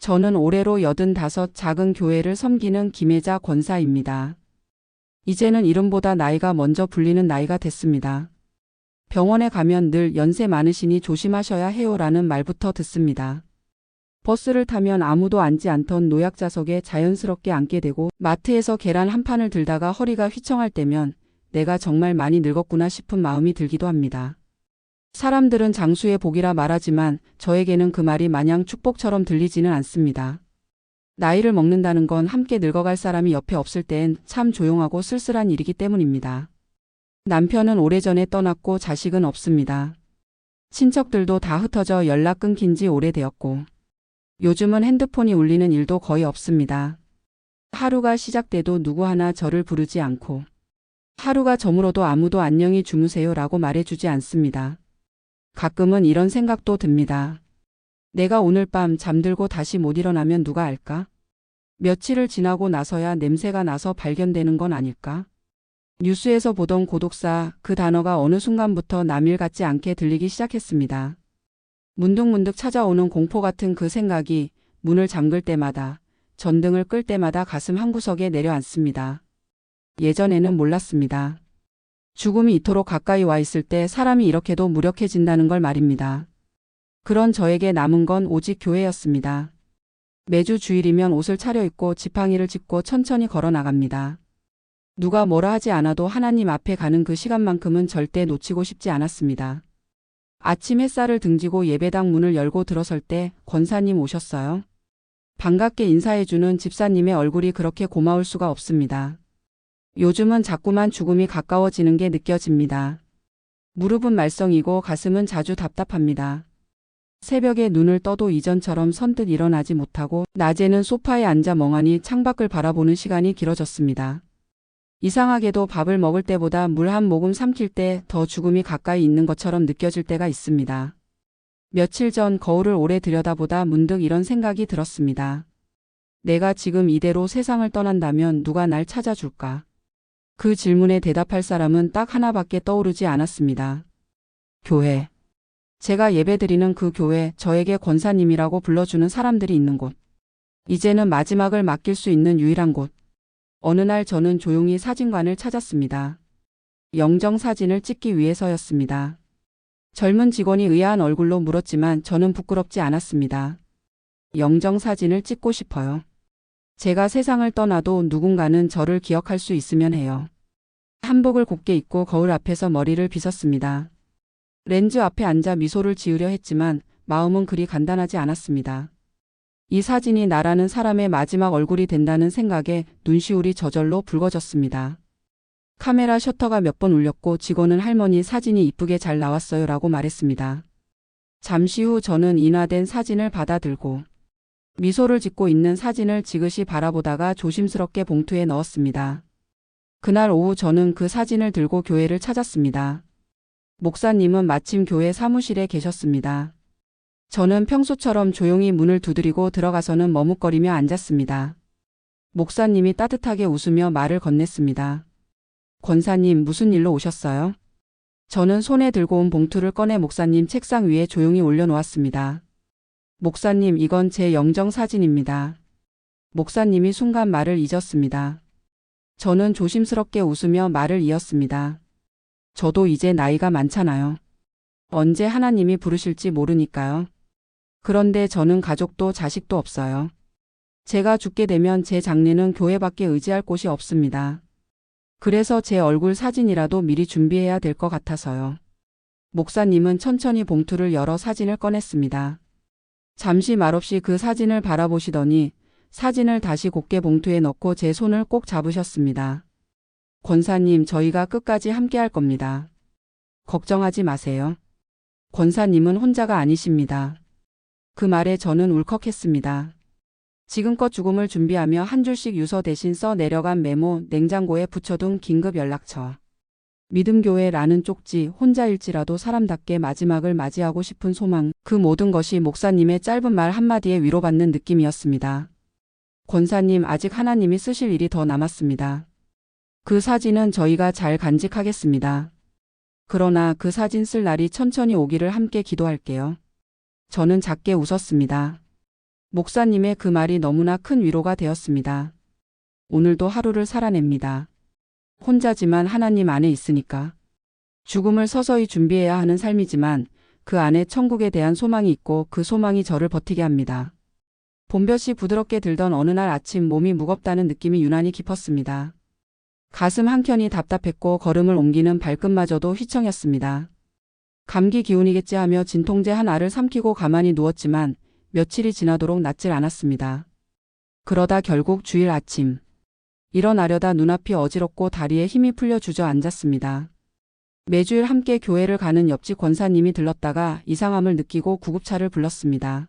저는 올해로 85 작은 교회를 섬기는 김혜자 권사입니다. 이제는 이름보다 나이가 먼저 불리는 나이가 됐습니다. 병원에 가면 늘 연세 많으시니 조심하셔야 해요라는 말부터 듣습니다. 버스를 타면 아무도 앉지 않던 노약자석에 자연스럽게 앉게 되고 마트에서 계란 한 판을 들다가 허리가 휘청할 때면 내가 정말 많이 늙었구나 싶은 마음이 들기도 합니다. 사람들은 장수의 복이라 말하지만 저에게는 그 말이 마냥 축복처럼 들리지는 않습니다. 나이를 먹는다는 건 함께 늙어갈 사람이 옆에 없을 땐 참 조용하고 쓸쓸한 일이기 때문입니다. 남편은 오래전에 떠났고 자식은 없습니다. 친척들도 다 흩어져 연락 끊긴 지 오래되었고 요즘은 핸드폰이 울리는 일도 거의 없습니다. 하루가 시작돼도 누구 하나 저를 부르지 않고 하루가 저물어도 아무도 안녕히 주무세요라고 말해주지 않습니다. 가끔은 이런 생각도 듭니다. 내가 오늘 밤 잠들고 다시 못 일어나면 누가 알까? 며칠을 지나고 나서야 냄새가 나서 발견되는 건 아닐까? 뉴스에서 보던 고독사, 그 단어가 어느 순간부터 남일 같지 않게 들리기 시작했습니다. 문득문득 찾아오는 공포 같은 그 생각이 문을 잠글 때마다, 전등을 끌 때마다 가슴 한구석에 내려앉습니다. 예전에는 몰랐습니다. 죽음이 이토록 가까이 와 있을 때 사람이 이렇게도 무력해진다는 걸 말입니다. 그런 저에게 남은 건 오직 교회였습니다. 매주 주일이면 옷을 차려입고 지팡이를 짚고 천천히 걸어 나갑니다. 누가 뭐라 하지 않아도 하나님 앞에 가는 그 시간만큼은 절대 놓치고 싶지 않았습니다. 아침 햇살을 등지고 예배당 문을 열고 들어설 때 권사님 오셨어요? 반갑게 인사해주는 집사님의 얼굴이 그렇게 고마울 수가 없습니다. 요즘은 자꾸만 죽음이 가까워지는 게 느껴집니다. 무릎은 말썽이고 가슴은 자주 답답합니다. 새벽에 눈을 떠도 이전처럼 선뜻 일어나지 못하고 낮에는 소파에 앉아 멍하니 창밖을 바라보는 시간이 길어졌습니다. 이상하게도 밥을 먹을 때보다 물 한 모금 삼킬 때 더 죽음이 가까이 있는 것처럼 느껴질 때가 있습니다. 며칠 전 거울을 오래 들여다보다 문득 이런 생각이 들었습니다. 내가 지금 이대로 세상을 떠난다면 누가 날 찾아줄까? 그 질문에 대답할 사람은 딱 하나밖에 떠오르지 않았습니다. 교회. 제가 예배드리는 그 교회, 저에게 권사님이라고 불러주는 사람들이 있는 곳. 이제는 마지막을 맡길 수 있는 유일한 곳. 어느 날 저는 조용히 사진관을 찾았습니다. 영정 사진을 찍기 위해서였습니다. 젊은 직원이 의아한 얼굴로 물었지만 저는 부끄럽지 않았습니다. 영정 사진을 찍고 싶어요. 제가 세상을 떠나도 누군가는 저를 기억할 수 있으면 해요. 한복을 곱게 입고 거울 앞에서 머리를 빗었습니다. 렌즈 앞에 앉아 미소를 지으려 했지만 마음은 그리 간단하지 않았습니다. 이 사진이 나라는 사람의 마지막 얼굴이 된다는 생각에 눈시울이 저절로 붉어졌습니다. 카메라 셔터가 몇 번 울렸고 직원은 할머니 사진이 이쁘게 잘 나왔어요 라고 말했습니다. 잠시 후 저는 인화된 사진을 받아들고 미소를 짓고 있는 사진을 지그시 바라보다가 조심스럽게 봉투에 넣었습니다. 그날 오후 저는 그 사진을 들고 교회를 찾았습니다. 목사님은 마침 교회 사무실에 계셨습니다. 저는 평소처럼 조용히 문을 두드리고 들어가서는 머뭇거리며 앉았습니다. 목사님이 따뜻하게 웃으며 말을 건넸습니다. 권사님, 무슨 일로 오셨어요? 저는 손에 들고 온 봉투를 꺼내 목사님 책상 위에 조용히 올려놓았습니다. 목사님, 이건 제 영정 사진입니다. 목사님이 순간 말을 잊었습니다. 저는 조심스럽게 웃으며 말을 이었습니다. 저도 이제 나이가 많잖아요. 언제 하나님이 부르실지 모르니까요. 그런데 저는 가족도 자식도 없어요. 제가 죽게 되면 제 장례는 교회밖에 의지할 곳이 없습니다. 그래서 제 얼굴 사진이라도 미리 준비해야 될 것 같아서요. 목사님은 천천히 봉투를 열어 사진을 꺼냈습니다. 잠시 말없이 그 사진을 바라보시더니 사진을 다시 곱게 봉투에 넣고 제 손을 꼭 잡으셨습니다. 권사님, 저희가 끝까지 함께 할 겁니다. 걱정하지 마세요. 권사님은 혼자가 아니십니다. 그 말에 저는 울컥했습니다. 지금껏 죽음을 준비하며 한 줄씩 유서 대신 써 내려간 메모, 냉장고에 붙여둔 긴급 연락처. 믿음교회라는 쪽지, 혼자일지라도 사람답게 마지막을 맞이하고 싶은 소망, 그 모든 것이 목사님의 짧은 말 한마디에 위로받는 느낌이었습니다. 권사님, 아직 하나님이 쓰실 일이 더 남았습니다. 그 사진은 저희가 잘 간직하겠습니다. 그러나 그 사진 쓸 날이 천천히 오기를 함께 기도할게요. 저는 작게 웃었습니다. 목사님의 그 말이 너무나 큰 위로가 되었습니다. 오늘도 하루를 살아냅니다. 혼자지만 하나님 안에 있으니까. 죽음을 서서히 준비해야 하는 삶이지만 그 안에 천국에 대한 소망이 있고 그 소망이 저를 버티게 합니다. 봄볕이 부드럽게 들던 어느 날 아침 몸이 무겁다는 느낌이 유난히 깊었습니다. 가슴 한켠이 답답했고 걸음을 옮기는 발끝마저도 휘청였습니다. 감기 기운이겠지 하며 진통제 한 알을 삼키고 가만히 누웠지만 며칠이 지나도록 낫질 않았습니다. 그러다 결국 주일 아침 일어나려다 눈앞이 어지럽고 다리에 힘이 풀려 주저앉았습니다. 매주일 함께 교회를 가는 옆집 권사님이 들렀다가 이상함을 느끼고 구급차를 불렀습니다.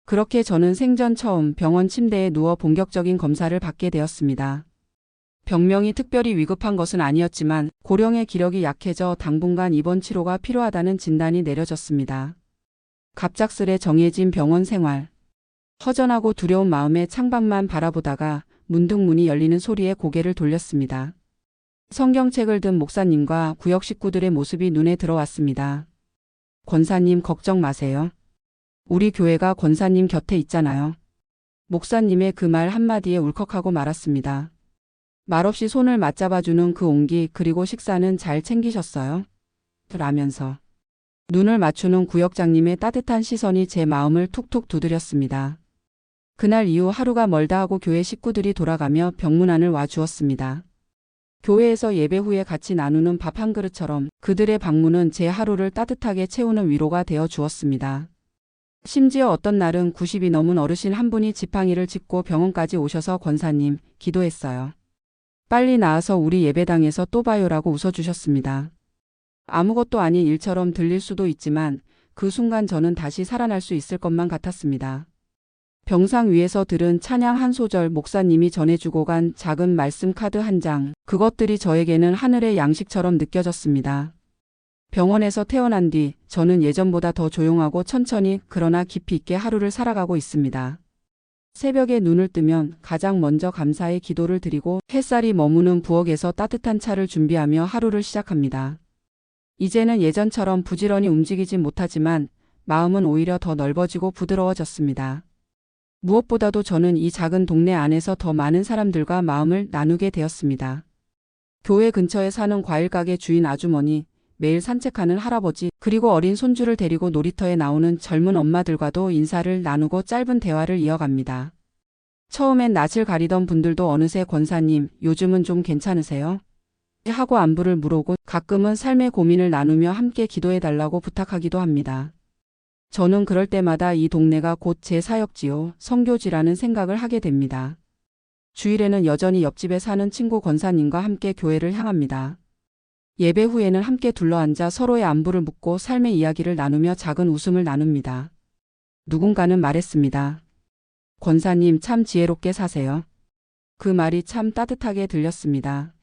그렇게 저는 생전 처음 병원 침대에 누워 본격적인 검사를 받게 되었습니다. 병명이 특별히 위급한 것은 아니었지만 고령의 기력이 약해져 당분간 입원 치료가 필요하다는 진단이 내려졌습니다. 갑작스레 정해진 병원 생활. 허전하고 두려운 마음에 창밖만 바라보다가 문득 문이 열리는 소리에 고개를 돌렸습니다. 성경책을 든 목사님과 구역 식구들의 모습이 눈에 들어왔습니다. 권사님 걱정 마세요. 우리 교회가 권사님 곁에 있잖아요. 목사님의 그 말 한마디에 울컥하고 말았습니다. 말없이 손을 맞잡아주는 그 온기 그리고 식사는 잘 챙기셨어요? 라면서 눈을 맞추는 구역장님의 따뜻한 시선이 제 마음을 툭툭 두드렸습니다. 그날 이후 하루가 멀다 하고 교회 식구들이 돌아가며 병문안을 와주었습니다. 교회에서 예배 후에 같이 나누는 밥 한 그릇처럼 그들의 방문은 제 하루를 따뜻하게 채우는 위로가 되어 주었습니다. 심지어 어떤 날은 90이 넘은 어르신 한 분이 지팡이를 짚고 병원까지 오셔서 권사님, 기도했어요. 빨리 나아서 우리 예배당에서 또 봐요라고 웃어주셨습니다. 아무것도 아닌 일처럼 들릴 수도 있지만 그 순간 저는 다시 살아날 수 있을 것만 같았습니다. 병상 위에서 들은 찬양 한 소절, 목사님이 전해주고 간 작은 말씀 카드 한 장, 그것들이 저에게는 하늘의 양식처럼 느껴졌습니다. 병원에서 태어난 뒤 저는 예전보다 더 조용하고 천천히 그러나 깊이 있게 하루를 살아가고 있습니다. 새벽에 눈을 뜨면 가장 먼저 감사의 기도를 드리고 햇살이 머무는 부엌에서 따뜻한 차를 준비하며 하루를 시작합니다. 이제는 예전처럼 부지런히 움직이진 못하지만 마음은 오히려 더 넓어지고 부드러워졌습니다. 무엇보다도 저는 이 작은 동네 안에서 더 많은 사람들과 마음을 나누게 되었습니다. 교회 근처에 사는 과일가게 주인 아주머니, 매일 산책하는 할아버지, 그리고 어린 손주를 데리고 놀이터에 나오는 젊은 엄마들과도 인사를 나누고 짧은 대화를 이어갑니다. 처음엔 낯을 가리던 분들도 어느새 권사님, 요즘은 좀 괜찮으세요? 하고 안부를 물어오고 가끔은 삶의 고민을 나누며 함께 기도해달라고 부탁하기도 합니다. 저는 그럴 때마다 이 동네가 곧 제 사역지요, 선교지라는 생각을 하게 됩니다. 주일에는 여전히 옆집에 사는 친구 권사님과 함께 교회를 향합니다. 예배 후에는 함께 둘러앉아 서로의 안부를 묻고 삶의 이야기를 나누며 작은 웃음을 나눕니다. 누군가는 말했습니다. 권사님 참 지혜롭게 사세요. 그 말이 참 따뜻하게 들렸습니다.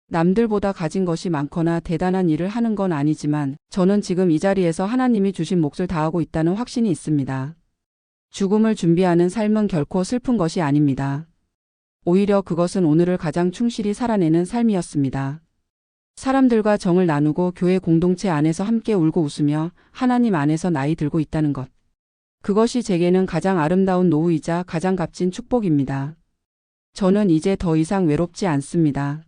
남들보다 가진 것이 많거나 대단한 일을 하는 건 아니지만 저는 지금 이 자리에서 하나님이 주신 몫을 다하고 있다는 확신이 있습니다. 죽음을 준비하는 삶은 결코 슬픈 것이 아닙니다. 오히려 그것은 오늘을 가장 충실히 살아내는 삶이었습니다. 사람들과 정을 나누고 교회 공동체 안에서 함께 울고 웃으며 하나님 안에서 나이 들고 있다는 것. 그것이 제게는 가장 아름다운 노후이자 가장 값진 축복입니다. 저는 이제 더 이상 외롭지 않습니다.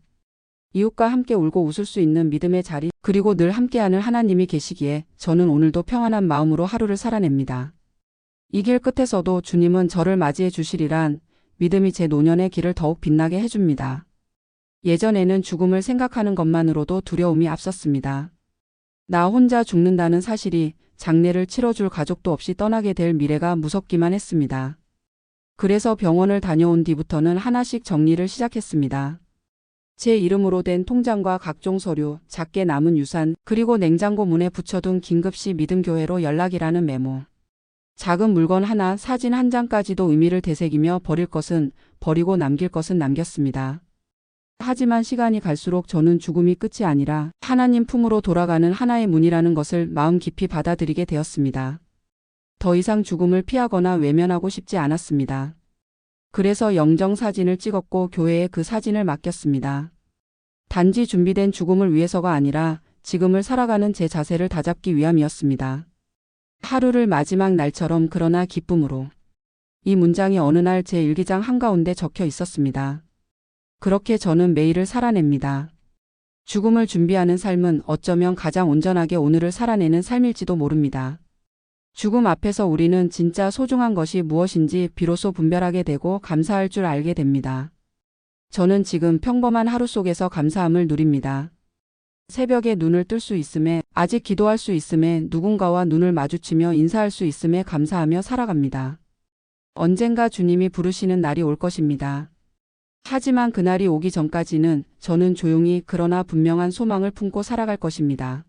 이웃과 함께 울고 웃을 수 있는 믿음의 자리, 그리고 늘 함께하는 하나님이 계시기에 저는 오늘도 평안한 마음으로 하루를 살아냅니다. 이 길 끝에서도 주님은 저를 맞이해 주시리란 믿음이 제 노년의 길을 더욱 빛나게 해줍니다. 예전에는 죽음을 생각하는 것만으로도 두려움이 앞섰습니다. 나 혼자 죽는다는 사실이 장례를 치러줄 가족도 없이 떠나게 될 미래가 무섭기만 했습니다. 그래서 병원을 다녀온 뒤부터는 하나씩 정리를 시작했습니다. 제 이름으로 된 통장과 각종 서류, 작게 남은 유산, 그리고 냉장고 문에 붙여둔 긴급시 믿음교회로 연락이라는 메모. 작은 물건 하나, 사진 한 장까지도 의미를 되새기며 버릴 것은 버리고 남길 것은 남겼습니다. 하지만 시간이 갈수록 저는 죽음이 끝이 아니라 하나님 품으로 돌아가는 하나의 문이라는 것을 마음 깊이 받아들이게 되었습니다. 더 이상 죽음을 피하거나 외면하고 싶지 않았습니다. 그래서 영정사진을 찍었고 교회에 그 사진을 맡겼습니다. 단지 준비된 죽음을 위해서가 아니라 지금을 살아가는 제 자세를 다잡기 위함이었습니다. 하루를 마지막 날처럼 그러나 기쁨으로. 이 문장이 어느 날 제 일기장 한가운데 적혀 있었습니다. 그렇게 저는 매일을 살아냅니다. 죽음을 준비하는 삶은 어쩌면 가장 온전하게 오늘을 살아내는 삶일지도 모릅니다. 죽음 앞에서 우리는 진짜 소중한 것이 무엇인지 비로소 분별하게 되고 감사할 줄 알게 됩니다. 저는 지금 평범한 하루 속에서 감사함을 누립니다. 새벽에 눈을 뜰 수 있음에, 아직 기도할 수 있음에, 누군가와 눈을 마주치며 인사할 수 있음에 감사하며 살아갑니다. 언젠가 주님이 부르시는 날이 올 것입니다. 하지만 그날이 오기 전까지는 저는 조용히 그러나 분명한 소망을 품고 살아갈 것입니다.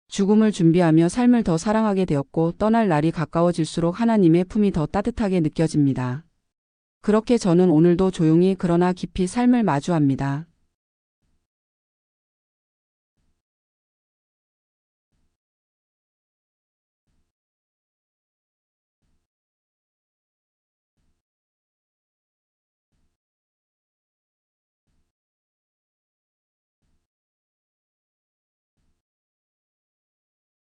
죽음을 준비하며 삶을 더 사랑하게 되었고 떠날 날이 가까워질수록 하나님의 품이 더 따뜻하게 느껴집니다. 그렇게 저는 오늘도 조용히 그러나 깊이 삶을 마주합니다.